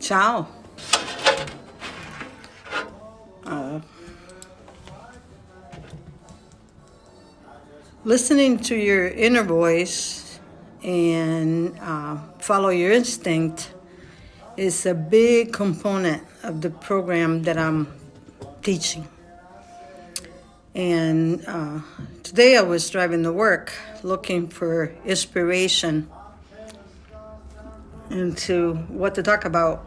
Ciao. Listening to your inner voice and follow your instinct is a big component of the program that I'm teaching. And today I was driving to work looking for inspiration into what to talk about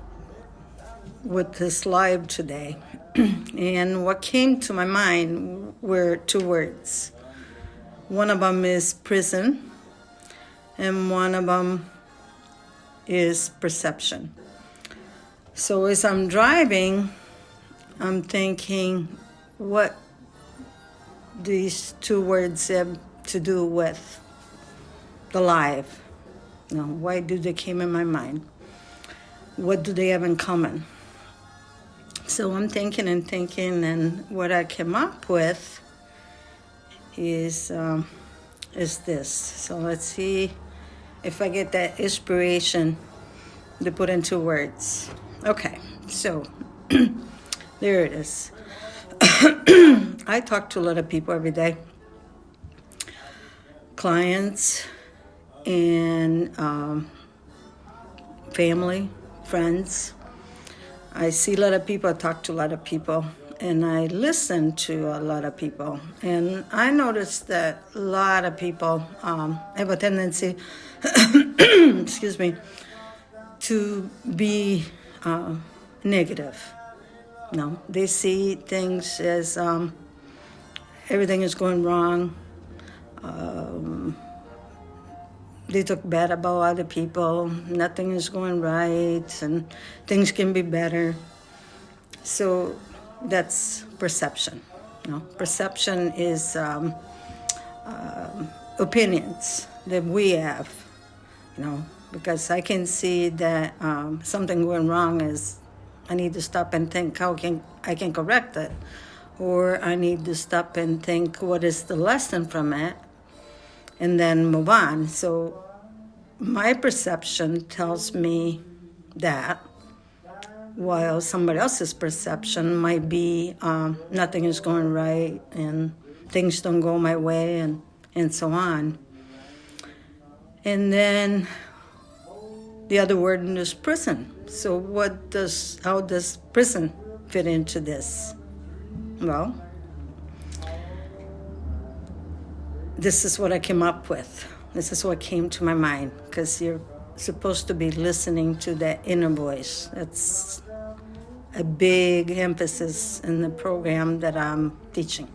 with this live today. And what came to my mind were two words. One of them is prison, and one of them is perception. So as I'm driving, I'm thinking, what these two words have to do with the live? Why do they came in my mind? What do they have in common? So I'm thinking, and what I came up with is this. So let's see if I get that inspiration to put into words. Okay, so there it is. I talk to a lot of people every day, clients and family, friends. I see a lot of people, I talk to a lot of people, and I listen to a lot of people. And I noticed that a lot of people have a tendency, excuse me, to be negative. They see things as everything is going wrong. They talk bad about other people. Nothing is going right, and things can be better. So that's perception. Perception is opinions that we have. Because I can see that something going wrong is I need to stop and think how I can correct it, or I need to stop and think what is the lesson from it, and then move on. So my perception tells me that, while somebody else's perception might be nothing is going right and things don't go my way and so on. And then the other word is prison. So how does prison fit into this? Well, this is what I came up with. This is what came to my mind, because you're supposed to be listening to that inner voice. That's a big emphasis in the program that I'm teaching.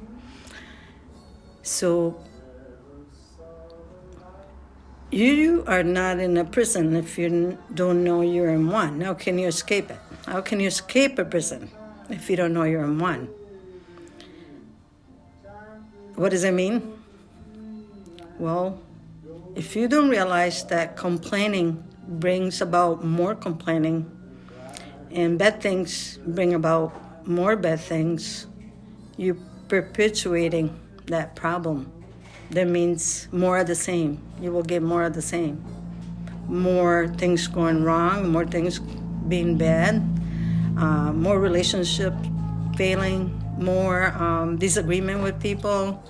So you are not in a prison if you don't know you're in one. How can you escape it? How can you escape a prison if you don't know you're in one? What does it mean? Well, if you don't realize that complaining brings about more complaining, and bad things bring about more bad things, you're perpetuating that problem. That means more of the same. You will get more of the same. More things going wrong, more things being bad, more relationship failing, more disagreement with people,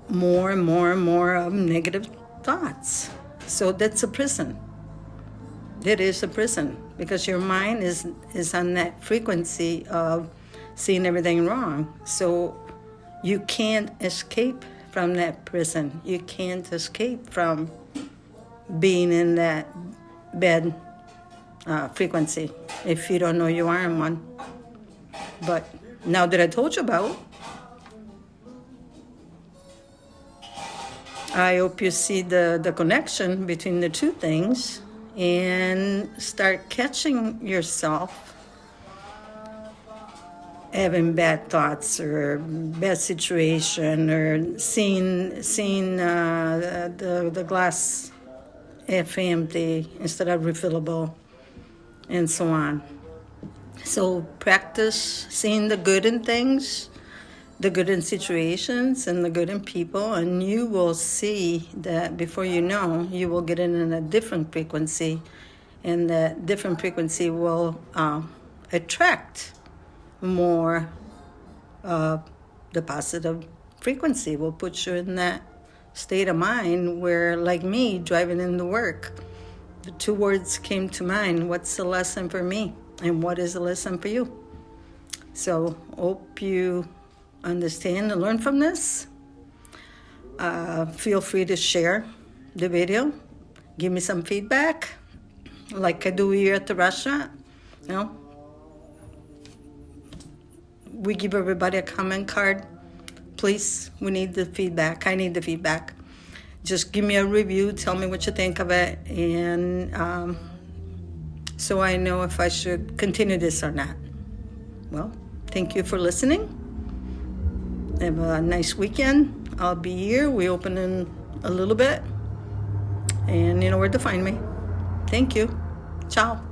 more and more of negative thoughts. So that's a prison. It is a prison, because your mind is on that frequency of seeing everything wrong. So you can't escape from that prison. You can't escape from being in that bad frequency if you don't know you are in one. But now that I told you about, I hope you see the connection between the two things and start catching yourself having bad thoughts or bad situation, or seeing the glass half empty instead of refillable, and so on. So practice seeing the good in things, the good in situations, and the good in people, and you will see that before you know, you will get in a different frequency, and that different frequency will attract more the positive frequency. Will put you in that state of mind where, like me, driving into work, the two words came to mind: what's the lesson for me, and what is the lesson for you? So hope you understand and learn from this. Feel free to share the video. Give me some feedback, like I do here at the restaurant. You know, we give everybody a comment card. Please, we need the feedback. I need the feedback. Just give me a review. Tell me what you think of it, and so I know if I should continue this or not. Well, thank you for listening. Have a nice weekend. I'll be here. We open in a little bit, and you know where to find me. Thank you. Ciao.